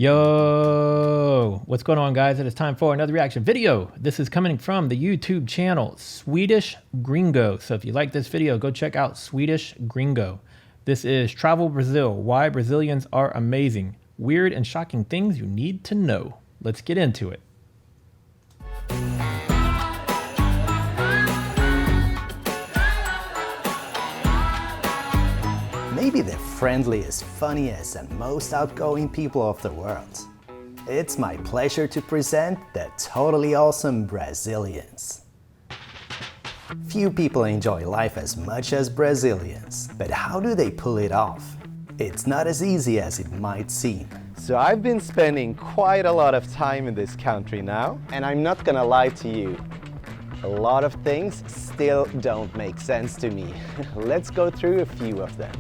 Yo, what's going on, guys? It is time for another reaction video. This is coming from the YouTube channel Swedish Gringo. So if you like this video, go check out Swedish Gringo. This is Travel Brazil, Why Brazilians Are Amazing. Weird and shocking things you need to know. Let's get into it. Maybe the friendliest, funniest, and most outgoing people of the world. It's my pleasure to present the totally awesome Brazilians. Few people enjoy life as much as Brazilians, but how do they pull it off? It's not as easy as it might seem. So I've been spending quite a lot of time in this country now, and I'm not gonna lie to you. A lot of things still don't make sense to me. Let's go through a few of them.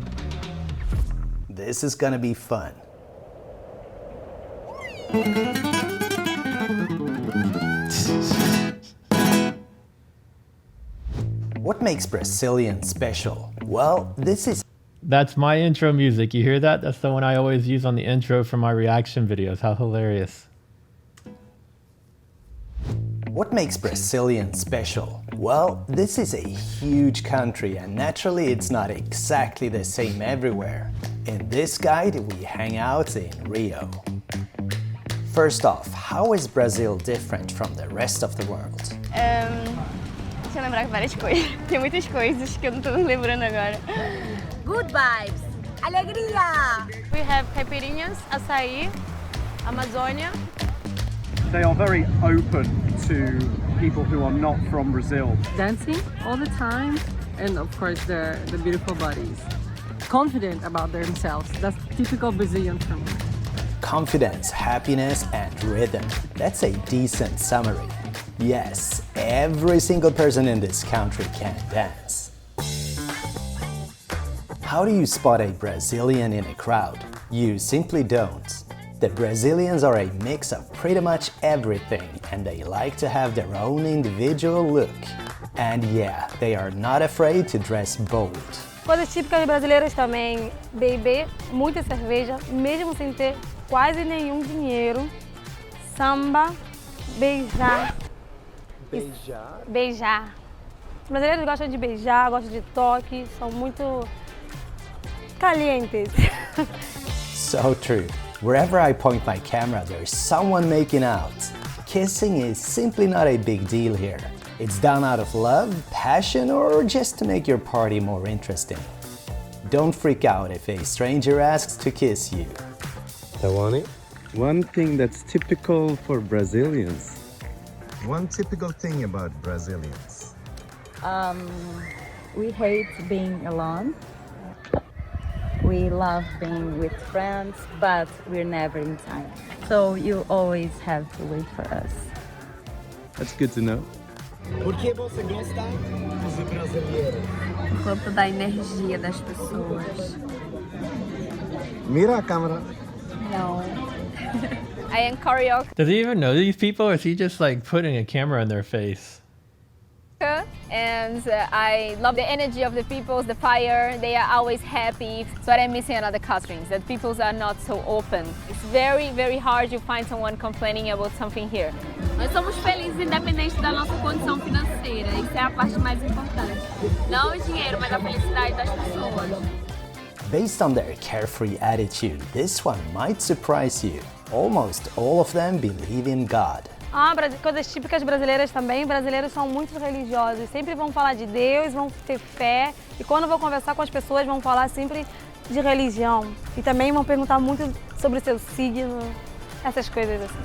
This is gonna be fun. What makes Brazilians special? Well, That's my intro music. You hear that? That's the one I always use on the intro for my reaction videos. How hilarious. What makes Brazilians special? Well, this is a huge country and naturally it's not exactly the same everywhere. In this guide, we hang out in Rio. First off, how is Brazil different from the rest of the world? Deixa eu lembrar várias coisas. Tem muitas coisas que eu não tô lembrando agora. Good vibes, alegria. We have caipirinhas, açaí, Amazônia. They are very open to people who are not from Brazil. Dancing all the time, and of course the beautiful bodies. Confident about themselves. That's typical Brazilian for me. Confidence, happiness, and rhythm. That's a decent summary. Yes, every single person in this country can dance. How do you spot a Brazilian in a crowd? You simply don't. The Brazilians are a mix of pretty much everything, and they like to have their own individual look. And yeah, they are not afraid to dress bold. Coisas típicas brasileiras também, beber muita cerveja, mesmo sem ter quase nenhum dinheiro. Samba, beijar. Beijar? Beijar. Os brasileiros gostam de beijar, gostam de toque, são muito calientes. So true. Wherever I point my camera, there's someone making out. Kissing is simply not a big deal here. It's done out of love, passion, or just to make your party more interesting. Don't freak out if a stranger asks to kiss you. Tawani? One thing that's typical for Brazilians. One typical thing about Brazilians. We hate being alone. We love being with friends, but we're never in time. So you always have to wait for us. That's good to know. Por que você gosta dos brasileiros? Por conta da energia das pessoas. Mira a câmera. No. I am choreographer. Does he even know these people, or is he just like putting a camera in their face? And I love the energy of the people, the fire. They are always happy. So what I'm missing in other countries, that people are not so open. It's very, very hard to find someone complaining about something here. Nós somos felizes independente da nossa condição financeira. Isso é a parte mais importante. Não o dinheiro, mas a felicidade das pessoas. Based on their carefree attitude, this one might surprise you. Almost all of them believe in God. Coisas típicas brasileiras também. Brasileiros são muito religiosos. Sempre vão falar de Deus, vão ter fé. E quando vão conversar com as pessoas, vão falar sempre de religião. E também vão perguntar muito sobre o seu signo. Essas coisas assim.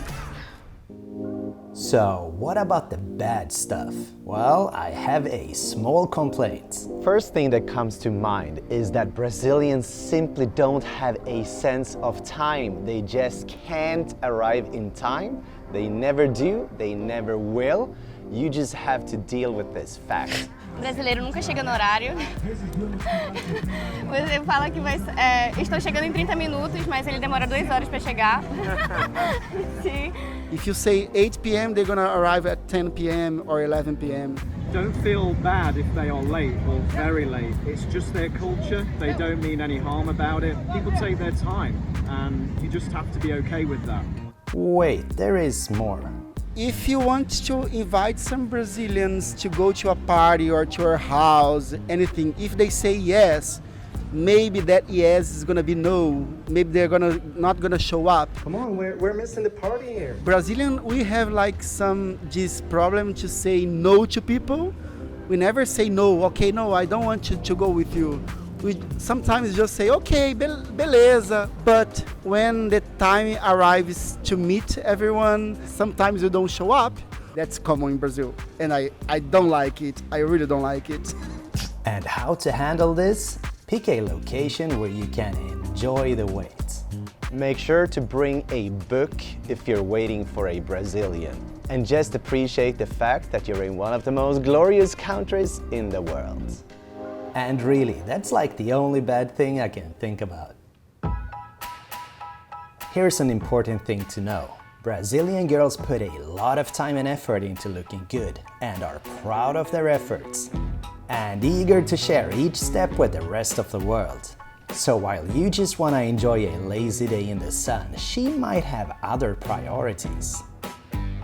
So, what about the bad stuff? Well, I have a small complaint. First thing that comes to mind is that Brazilians simply don't have a sense of time. They just can't arrive in time. They never do, they never will. You just have to deal with this fact. O brasileiro nunca chega no horário. Você fala que estou chegando em 30 minutos, mas ele demora 2 horas para chegar. Sim. If you say 8 p.m., they're gonna arrive at 10 p.m. or 11 p.m. Don't feel bad if they are late or very late. It's just their culture. They don't mean any harm about it. People take their time, and you just have to be okay with that. Wait, there is more. If you want to invite some Brazilians to go to a party or to your house, anything, if they say yes, maybe that yes is gonna be no. Maybe they're not gonna show up. Come on, we're missing the party here. Brazilian, we have like this problem to say no to people. We never say no. Okay, no, I don't want to go with you. We sometimes just say, okay, beleza. But when the time arrives to meet everyone, sometimes you don't show up. That's common in Brazil, and I don't like it. I really don't like it. And how to handle this? Pick a location where you can enjoy the wait. Make sure to bring a book if you're waiting for a Brazilian. And just appreciate the fact that you're in one of the most glorious countries in the world. And really, that's like the only bad thing I can think about. Here's an important thing to know. Brazilian girls put a lot of time and effort into looking good and are proud of their efforts and eager to share each step with the rest of the world. So while you just want to enjoy a lazy day in the sun, she might have other priorities.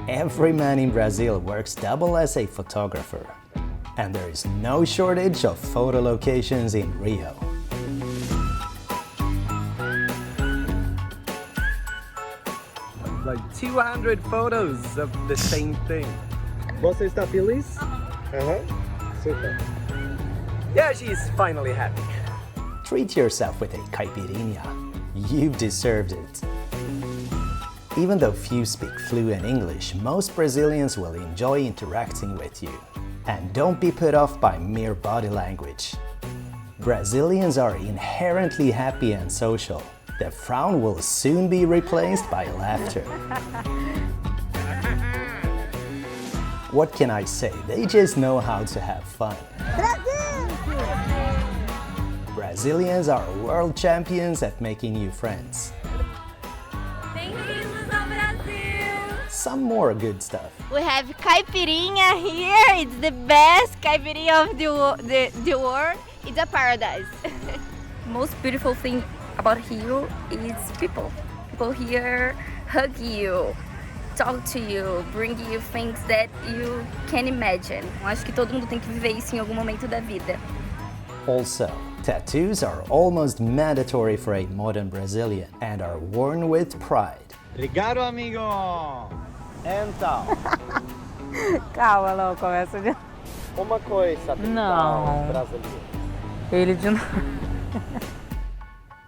Every man in Brazil works double as a photographer, and there is no shortage of photo locations in Rio. Like 200 photos of the same thing. Você está feliz? Super. Yeah, she's finally happy. Treat yourself with a caipirinha. You've deserved it. Even though few speak fluent English, most Brazilians will enjoy interacting with you. And don't be put off by mere body language. Brazilians are inherently happy and social. The frown will soon be replaced by laughter. What can I say? They just know how to have fun. Brazilians are world champions at making new friends. Some more good stuff. We have caipirinha here. It's the best caipirinha of the world. It's a paradise. Most beautiful thing about Rio is people. People here hug you, talk to you, bring you things that you can't imagine. Acho que todo mundo tem que viver isso em algum momento da vida. Also, tattoos are almost mandatory for a modern Brazilian and are worn with pride. Obrigado, amigo! Então, Calma, não começa de... uma coisa Não. brasileira. Ele de novo.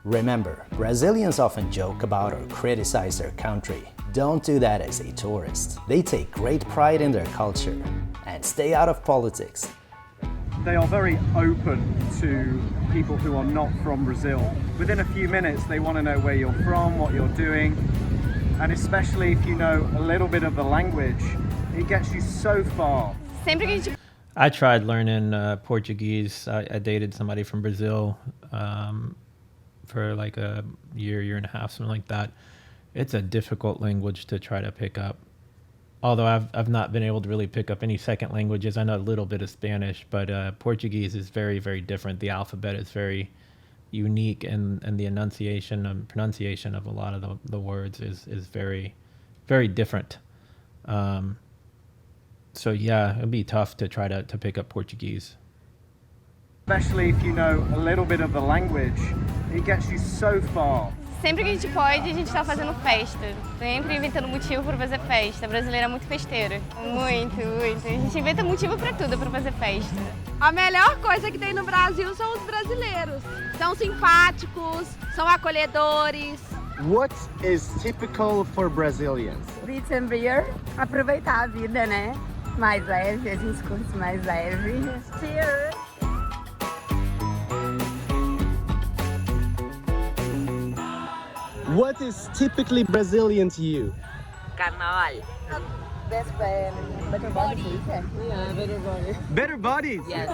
Remember, Brazilians often joke about or criticize their country. Don't do that as a tourist. They take great pride in their culture. And stay out of politics. They are very open to people who are not from Brazil. Within a few minutes, they want to know where you're from, what you're doing, and especially if you know a little bit of the language, it gets you so far. I tried learning Portuguese. I dated somebody from Brazil for like a year and a half, something like that. It's a difficult language to try to pick up. Although I've not been able to really pick up any second languages. I know a little bit of Spanish, but Portuguese is very, very different. The alphabet is very unique, and the enunciation and pronunciation of a lot of the words is very, very different. So yeah, it'd be tough to try to pick up Portuguese. Especially if you know a little bit of the language, it gets you so far. Sempre que a gente pode, a gente tá fazendo festa. Sempre inventando motivo para fazer festa. A brasileira é muito festeira. Muito, muito. A gente inventa motivo para tudo, para fazer festa. A melhor coisa que tem no Brasil são os brasileiros. São simpáticos, são acolhedores. What is typical for Brazilians? Beach and beer, aproveitar a vida, né? Mais leve, a gente curte mais leve. Cheers! What is typically Brazilian to you? Carnaval. Best friend, better body. Yeah, better body. Better bodies? Yes.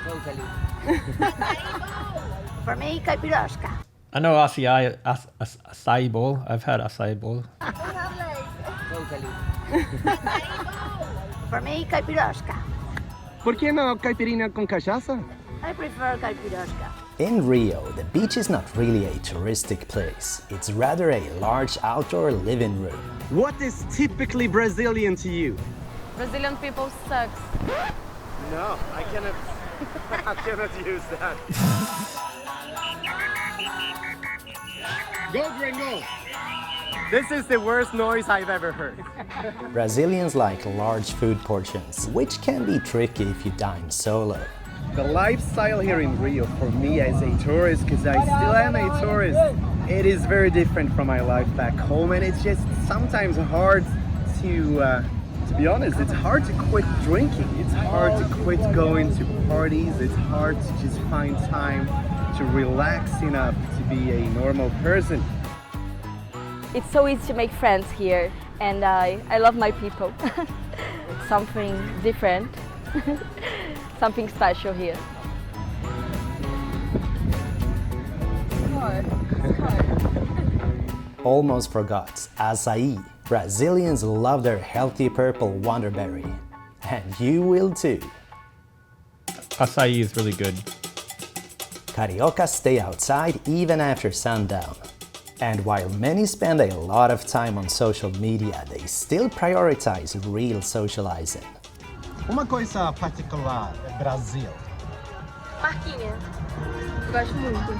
Totally. For me, caipirosca. I know acai bowl. I've had acai bowl. Totally. For me, caipirosca. ¿Por qué no caipirinha con cachaça? I prefer caipirosca. In Rio, the beach is not really a touristic place. It's rather a large outdoor living room. What is typically Brazilian to you? Brazilian people sucks. No, I cannot. I cannot use that. Go, Gringo! This is the worst noise I've ever heard. Brazilians like large food portions, which can be tricky if you dine solo. The lifestyle here in Rio, for me as a tourist, because I still am a tourist, it is very different from my life back home, and it's just sometimes hard to be honest, it's hard to quit drinking. It's hard to quit going to parties. It's hard to just find time to relax enough to be a normal person. It's so easy to make friends here, and I love my people. Something different, something special here. Almost forgot, açaí. Brazilians love their healthy purple wonderberry. And you will too. Açaí is really good. Cariocas stay outside even after sundown. And while many spend a lot of time on social media, they still prioritize real socializing. Uma coisa particular é Brasil. Marquinha. Gosto muito.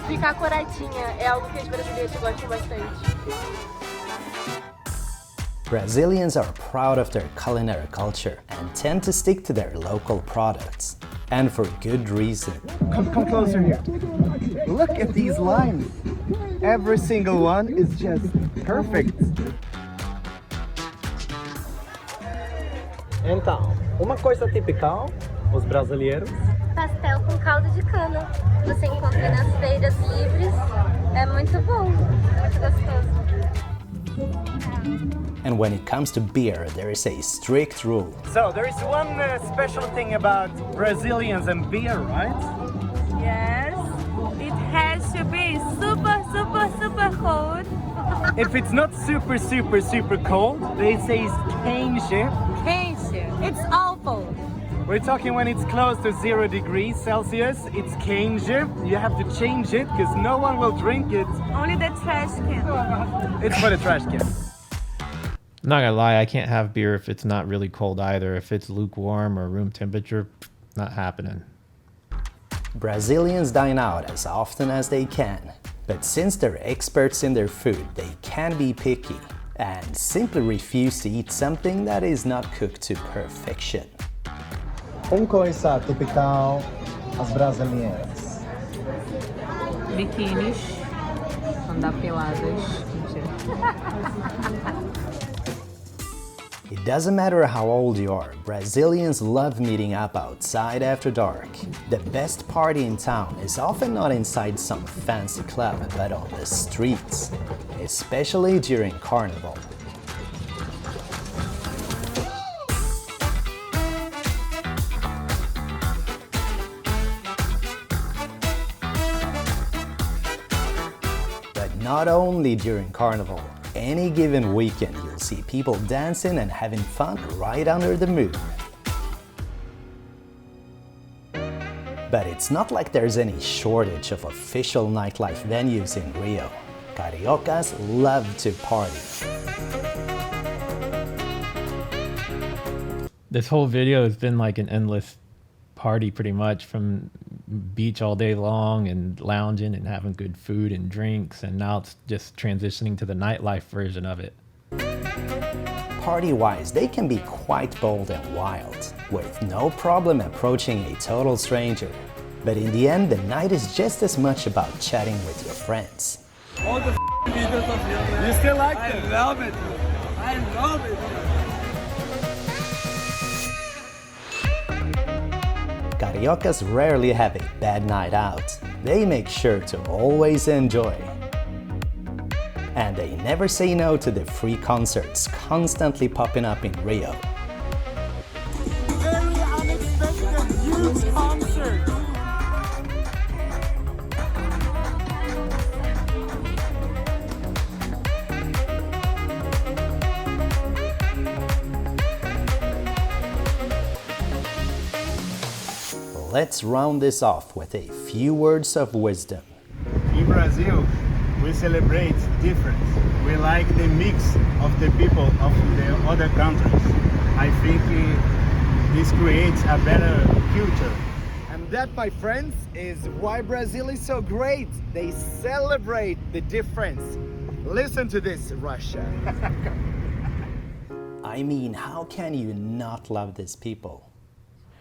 Ficar coradinha é algo que os brasileiros gostam bastante. Brazilians are proud of their culinary culture and tend to stick to their local products. And for good reason. Come closer here. Look at these lines. Every single one is just perfect. Então, uma coisa típica, os brasileiros. Pastel com caldo de cana. Você encontra nas feiras livres. É muito bom, muito gostoso. And when it comes to beer, there is a strict rule. So there is one special thing about Brazilians and beer, right? Yes, it has to be super, super, super cold. If it's not super, super, super cold, they say it's quente. Quente. It's awful. We're talking when it's close to 0 degrees Celsius, it's quente. You have to change it because no one will drink it. Only the trash can. It's for the trash can. Not gonna lie, I can't have beer if it's not really cold either. If it's lukewarm or room temperature, not happening. Brazilians dine out as often as they can, but since they're experts in their food, they can be picky and simply refuse to eat something that is not cooked to perfection. Uma coisa típica as brasileiras. Biquínis, andar peladas. It doesn't matter how old you are, Brazilians love meeting up outside after dark. The best party in town is often not inside some fancy club, but on the streets, especially during Carnival. But not only during Carnival. Any given weekend, you'll see people dancing and having fun right under the moon. But it's not like there's any shortage of official nightlife venues in Rio. Cariocas love to party. This whole video has been like an endless party pretty much, from beach all day long and lounging and having good food and drinks, and now it's just transitioning to the nightlife version of it. Party-wise, they can be quite bold and wild, with no problem approaching a total stranger. But in the end, the night is just as much about chatting with your friends. All the videos of you, You still like it? I love it. I love it. Cariocas rarely have a bad night out. They make sure to always enjoy. And they never say no to the free concerts constantly popping up in Rio. Very unexpected, huge concert. let's round this off with a few words of wisdom. In Brazil, we celebrate difference. We like the mix of the people of the other countries. I think this creates a better future. And that, my friends, is why Brazil is so great. They celebrate the difference. Listen to this, Russia. I mean, how can you not love these people?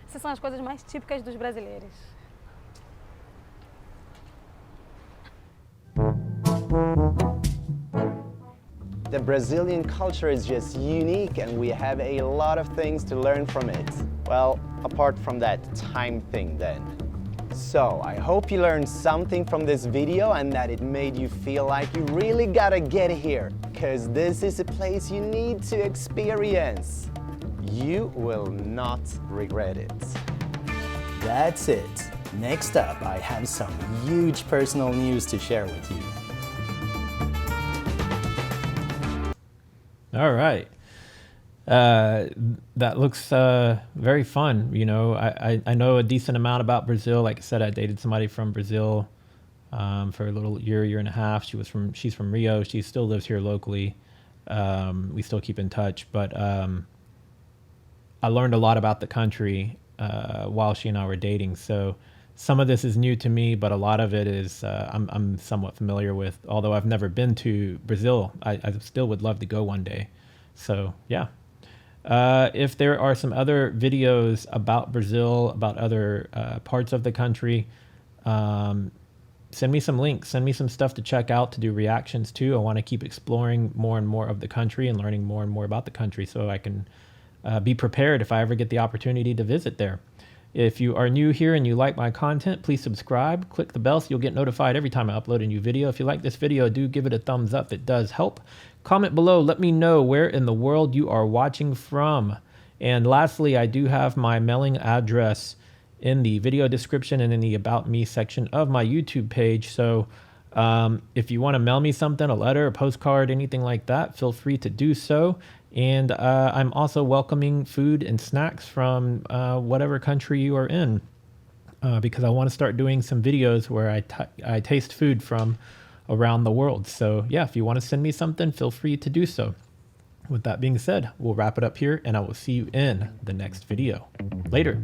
Essas são as coisas mais típicas dos brasileiros. The Brazilian culture is just unique and we have a lot of things to learn from it. Well, apart from that time thing then. So, I hope you learned something from this video and that it made you feel like you really gotta get here, because this is a place you need to experience. You will not regret it. That's it. Next up, I have some huge personal news to share with you. All right. That looks very fun. You know, I know a decent amount about Brazil. Like I said, I dated somebody from Brazil for a little year and a half. She's from Rio. She still lives here locally. We still keep in touch, but I learned a lot about the country while she and I were dating. So some of this is new to me, but a lot of it is I'm somewhat familiar with. Although I've never been to Brazil, I still would love to go one day. So yeah. If there are some other videos about Brazil, about other parts of the country, send me some links, send me some stuff to check out, to do reactions to. I want to keep exploring more and more of the country and learning more and more about the country so I can be prepared if I ever get the opportunity to visit there. If you are new here and you like my content, please subscribe, click the bell so you'll get notified every time I upload a new video. If you like this video, do give it a thumbs up. It does help. Comment below. Let me know where in the world you are watching from. And lastly, I do have my mailing address in the video description and in the About Me section of my YouTube page. So if you want to mail me something, a letter, a postcard, anything like that, feel free to do so. And I'm also welcoming food and snacks from whatever country you are in, because I want to start doing some videos where I taste food from around the world. So yeah, if you want to send me something, feel free to do so. With that being said, we'll wrap it up here and I will see you in the next video. Later.